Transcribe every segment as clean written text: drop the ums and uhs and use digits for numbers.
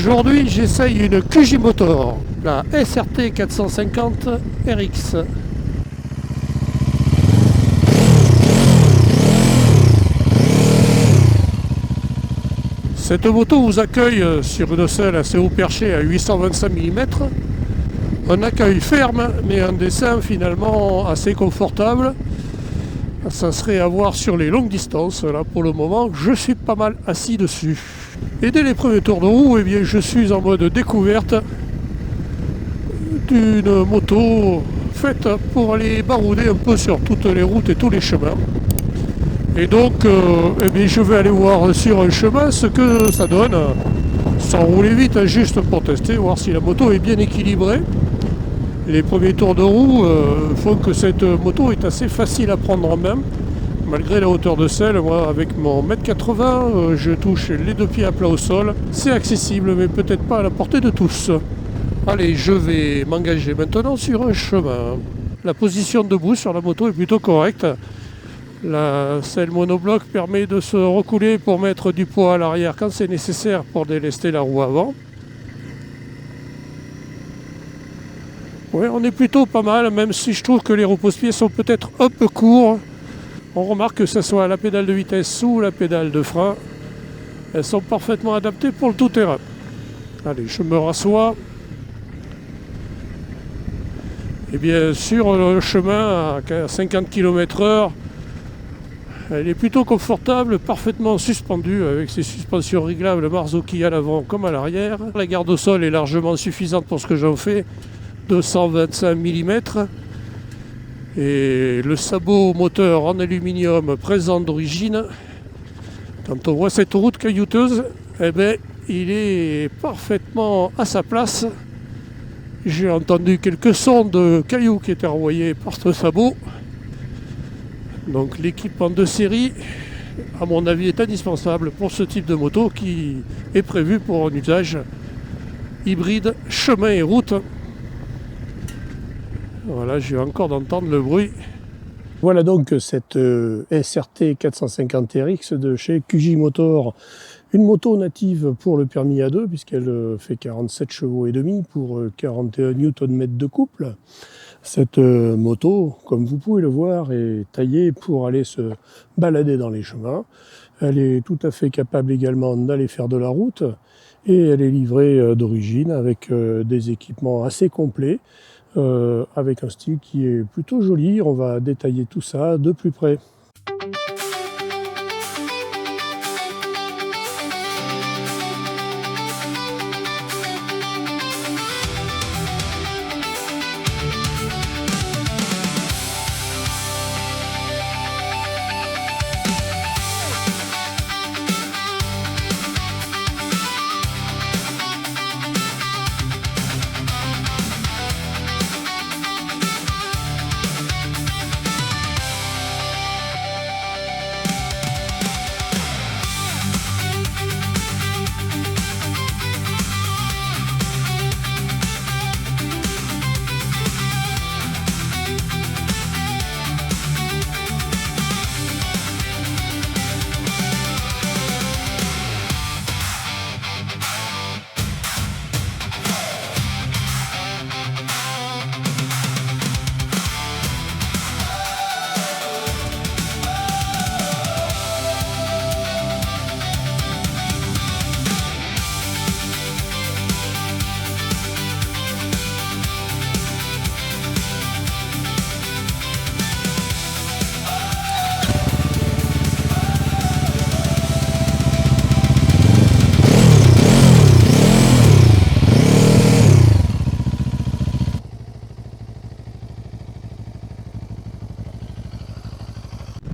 Aujourd'hui, j'essaye une QJ Motor, la SRT 450 RX. Cette moto vous accueille sur une selle assez haut perché à 825 mm. Un accueil ferme, mais un dessin finalement assez confortable. Ça serait à voir sur les longues distances. Là, pour le moment, je suis pas mal assis dessus. Et dès les premiers tours de roue, eh bien, je suis en mode découverte d'une moto faite pour aller barouder un peu sur toutes les routes et tous les chemins. Et donc, eh bien, je vais aller voir sur un chemin ce que ça donne, sans rouler vite, juste pour tester, voir si la moto est bien équilibrée. Les premiers tours de roue font que cette moto est assez facile à prendre en main. Malgré la hauteur de selle, moi avec mon 1m80, je touche les deux pieds à plat au sol. C'est accessible, mais peut-être pas à la portée de tous. Allez, je vais m'engager maintenant sur un chemin. La position debout sur la moto est plutôt correcte. La selle monobloc permet de se recouler pour mettre du poids à l'arrière quand c'est nécessaire pour délester la roue avant. Oui, on est plutôt pas mal, même si je trouve que les repose-pieds sont peut-être un peu courts. On remarque que ce soit la pédale de vitesse ou la pédale de frein, elles sont parfaitement adaptées pour le tout-terrain. Allez, je me rassois. Et bien sur le chemin à 50 km/h, elle est plutôt confortable, parfaitement suspendue avec ses suspensions réglables Marzocchi à l'avant comme à l'arrière. La garde au sol est largement suffisante pour ce que j'en fais. 225 mm et le sabot moteur en aluminium présent d'origine. Quand on voit cette route caillouteuse, eh ben, il est parfaitement à sa place. J'ai entendu quelques sons de cailloux qui étaient envoyés par ce sabot. Donc l'équipement de série, à mon avis, est indispensable pour ce type de moto qui est prévu pour un usage hybride chemin et route. Voilà, je vais encore d'entendre le bruit. Voilà donc cette SRT 450 RX de chez QJ Motor, une moto native pour le permis A2 puisqu'elle fait 47 chevaux et demi pour 41 Nm de couple. Cette moto, comme vous pouvez le voir, est taillée pour aller se balader dans les chemins. Elle est tout à fait capable également d'aller faire de la route et elle est livrée d'origine avec des équipements assez complets. Avec un style qui est plutôt joli. On va détailler tout ça de plus près.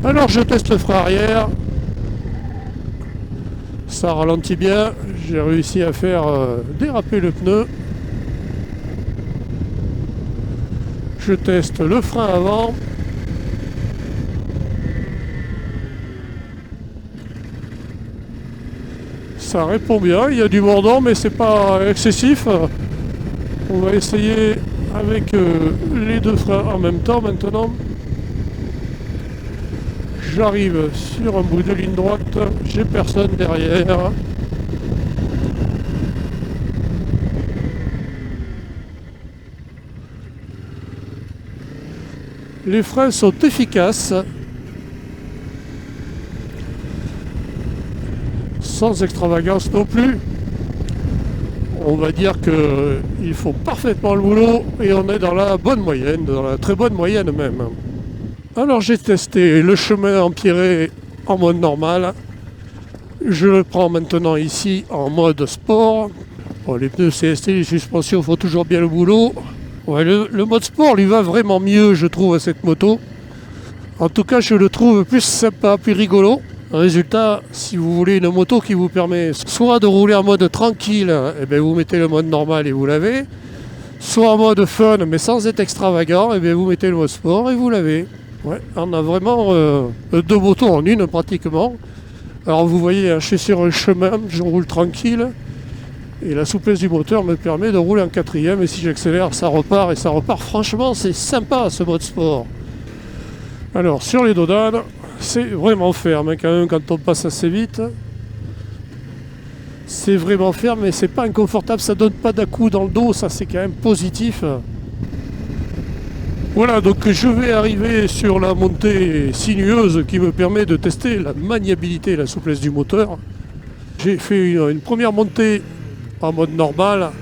Alors je teste le frein arrière, ça ralentit bien, j'ai réussi à faire déraper le pneu. Je teste le frein avant. Ça répond bien, il y a du mordant mais c'est pas excessif. On va essayer avec les deux freins en même temps maintenant. J'arrive sur un bout de ligne droite, j'ai personne derrière. Les freins sont efficaces, sans extravagance non plus. On va dire qu'ils font parfaitement le boulot et on est dans la bonne moyenne, dans la très bonne moyenne même. Alors j'ai testé le chemin empierré en mode normal. Je le prends maintenant ici en mode sport. Bon, les pneus CST, les suspensions font toujours bien le boulot. Ouais, le mode sport lui va vraiment mieux, je trouve, à cette moto. En tout cas, je le trouve plus sympa, plus rigolo. Résultat, si vous voulez une moto qui vous permet soit de rouler en mode tranquille, eh bien vous mettez le mode normal et vous l'avez. Soit en mode fun, mais sans être extravagant, eh bien vous mettez le mode sport et vous l'avez. Ouais, on a vraiment deux motos en une pratiquement. Alors vous voyez, je suis sur un chemin, je roule tranquille. Et la souplesse du moteur me permet de rouler en quatrième. Et si j'accélère, ça repart. Et ça repart. Franchement, c'est sympa ce mode sport. Alors, sur les dodanes, c'est vraiment ferme hein, quand même quand on passe assez vite. C'est vraiment ferme, mais c'est pas inconfortable. Ça donne pas d'à-coups dans le dos. Ça, c'est quand même positif. Voilà, donc je vais arriver sur la montée sinueuse qui me permet de tester la maniabilité et la souplesse du moteur. J'ai fait une première montée en mode normal.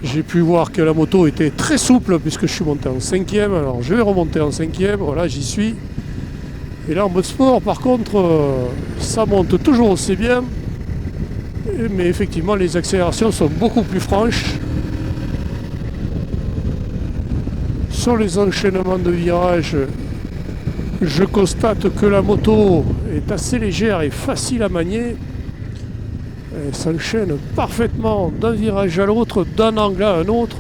J'ai pu voir que la moto était très souple puisque je suis monté en cinquième. Alors je vais remonter en cinquième, voilà, j'y suis. Et là en mode sport, par contre, ça monte toujours aussi bien. Mais effectivement, les accélérations sont beaucoup plus franches. Sur les enchaînements de virages, je constate que la moto est assez légère et facile à manier. Elle s'enchaîne parfaitement d'un virage à l'autre, d'un angle à un autre.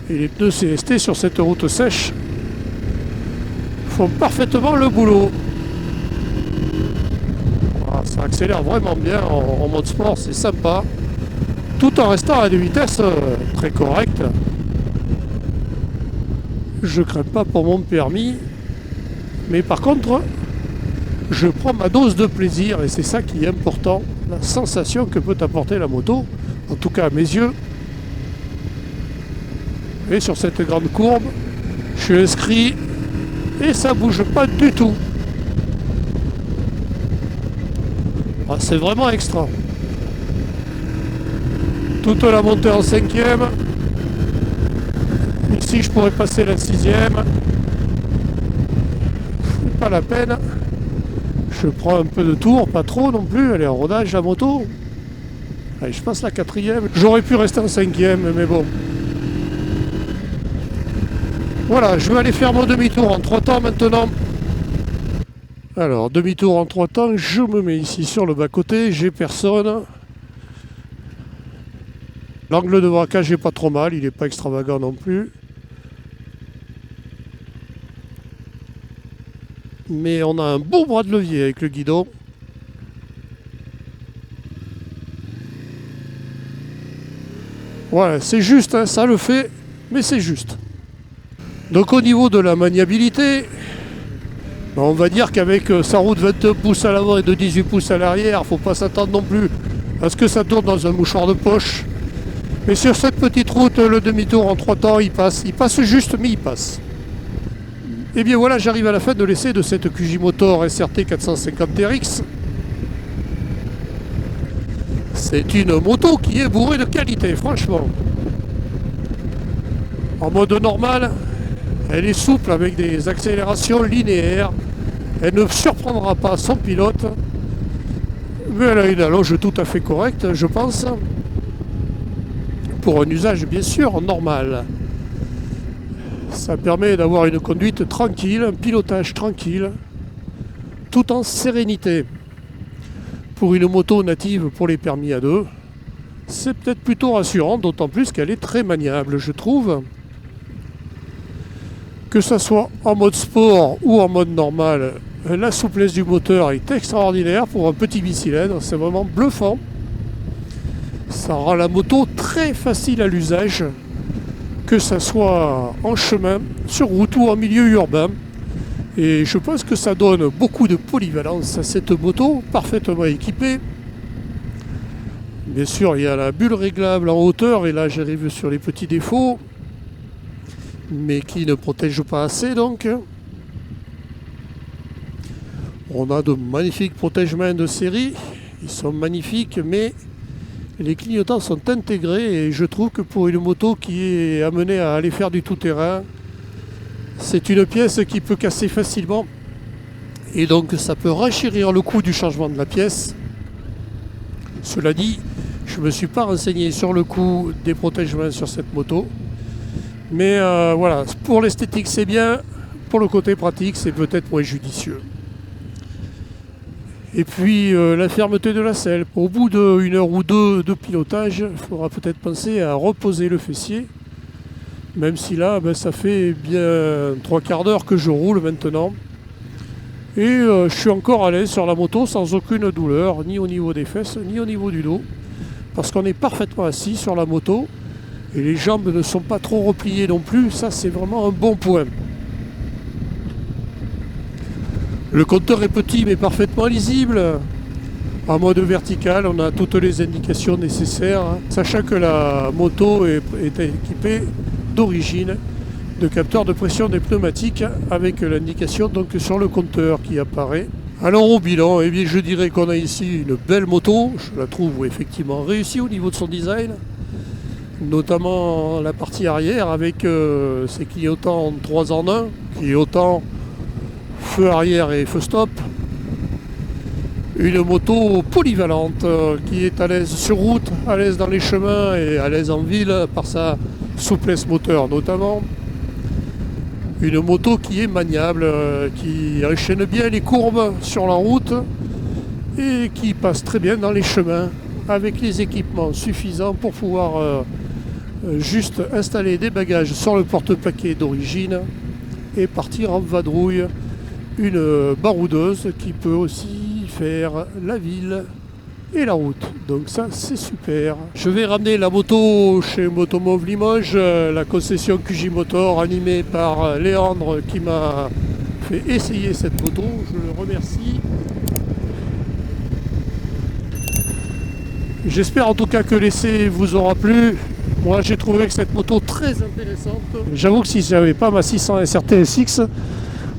Et les pneus CST sur cette route sèche font parfaitement le boulot. Voilà, ça accélère vraiment bien en mode sport, c'est sympa. Tout en restant à des vitesses très correctes. Je crains pas pour mon permis. Mais par contre, je prends ma dose de plaisir et c'est ça qui est important, la sensation que peut apporter la moto, en tout cas à mes yeux. Et sur cette grande courbe, je suis inscrit et ça bouge pas du tout. Ah, c'est vraiment extra. Toute la montée en cinquième. Ici je pourrais passer la sixième. Pas la peine. Je prends un peu de tour, pas trop non plus, elle est en rodage la moto. Allez, je passe la quatrième. J'aurais pu rester en cinquième, mais bon. Voilà, je vais aller faire mon demi-tour en 3 temps maintenant. Alors, demi-tour en 3 temps, je me mets ici sur le bas-côté, j'ai personne. L'angle de braquage est pas trop mal, il n'est pas extravagant non plus. Mais on a un bon bras de levier avec le guidon. Voilà, c'est juste, hein, ça le fait, mais c'est juste. Donc au niveau de la maniabilité, on va dire qu'avec sa roue de 22 pouces à l'avant et de 18 pouces à l'arrière, il ne faut pas s'attendre non plus à ce que ça tourne dans un mouchoir de poche. Mais sur cette petite route, le demi-tour en 3 temps, il passe juste, mais il passe. Et bien voilà, j'arrive à la fin de l'essai de cette QJ-Motor SRT 450 RX. C'est une moto qui est bourrée de qualité, franchement. En mode normal, elle est souple avec des accélérations linéaires. Elle ne surprendra pas son pilote. Mais elle a une allonge tout à fait correcte, je pense. Pour un usage, bien sûr, normal. Ça permet d'avoir une conduite tranquille, un pilotage tranquille, tout en sérénité. Pour une moto native pour les permis A2, c'est peut-être plutôt rassurant, d'autant plus qu'elle est très maniable, je trouve. Que ce soit en mode sport ou en mode normal, la souplesse du moteur est extraordinaire pour un petit bicylindre, c'est vraiment bluffant. Ça rend la moto très facile à l'usage, que ce soit en chemin, sur route ou en milieu urbain. Et je pense que ça donne beaucoup de polyvalence à cette moto, parfaitement équipée. Bien sûr, il y a la bulle réglable en hauteur, et là j'arrive sur les petits défauts. mais qui ne protègent pas assez donc. On a de magnifiques protègements de série, ils sont magnifiques, mais les clignotants sont intégrés et je trouve que pour une moto qui est amenée à aller faire du tout-terrain, c'est une pièce qui peut casser facilement et donc ça peut renchérir le coût du changement de la pièce. Cela dit, je ne me suis pas renseigné sur le coût des protègements sur cette moto, mais voilà, pour l'esthétique c'est bien, pour le côté pratique c'est peut-être moins judicieux. Et puis la fermeté de la selle. Au bout d'une heure ou deux de pilotage, il faudra peut-être penser à reposer le fessier. Même si là, ça fait bien 3/4 d'heure que je roule maintenant. Et je suis encore à l'aise sur la moto sans aucune douleur, ni au niveau des fesses, ni au niveau du dos. Parce qu'on est parfaitement assis sur la moto. Et les jambes ne sont pas trop repliées non plus. Ça, c'est vraiment un bon point. Le compteur est petit mais parfaitement lisible. En mode vertical, on a toutes les indications nécessaires, sachant que la moto est équipée d'origine de capteurs de pression des pneumatiques avec l'indication donc sur le compteur qui apparaît. Alors au bilan, eh bien, je dirais qu'on a ici une belle moto. Je la trouve effectivement réussie au niveau de son design, notamment la partie arrière avec ses clignotants 3 en 1, clignotants feu arrière et feu stop. Une moto polyvalente qui est à l'aise sur route, à l'aise dans les chemins et à l'aise en ville par sa souplesse moteur notamment. Une moto qui est maniable, qui enchaîne bien les courbes sur la route et qui passe très bien dans les chemins avec les équipements suffisants pour pouvoir juste installer des bagages sur le porte-paquet d'origine et partir en vadrouille. Une baroudeuse qui peut aussi faire la ville et la route. Donc ça, c'est super. Je vais ramener la moto chez Motomove Limoges, la concession QJ Motor animée par Léandre qui m'a fait essayer cette moto. Je le remercie. J'espère en tout cas que l'essai vous aura plu. Moi, j'ai trouvé que cette moto très intéressante. J'avoue que si je n'avais pas ma 600 SRT SX,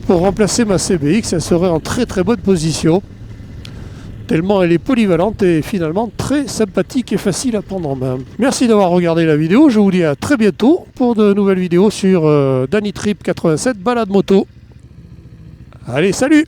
pour remplacer ma CBX, elle serait en très très bonne position, tellement elle est polyvalente et finalement très sympathique et facile à prendre en main. Merci d'avoir regardé la vidéo, je vous dis à très bientôt pour de nouvelles vidéos sur Danny Trip 87 balade moto. Allez, salut!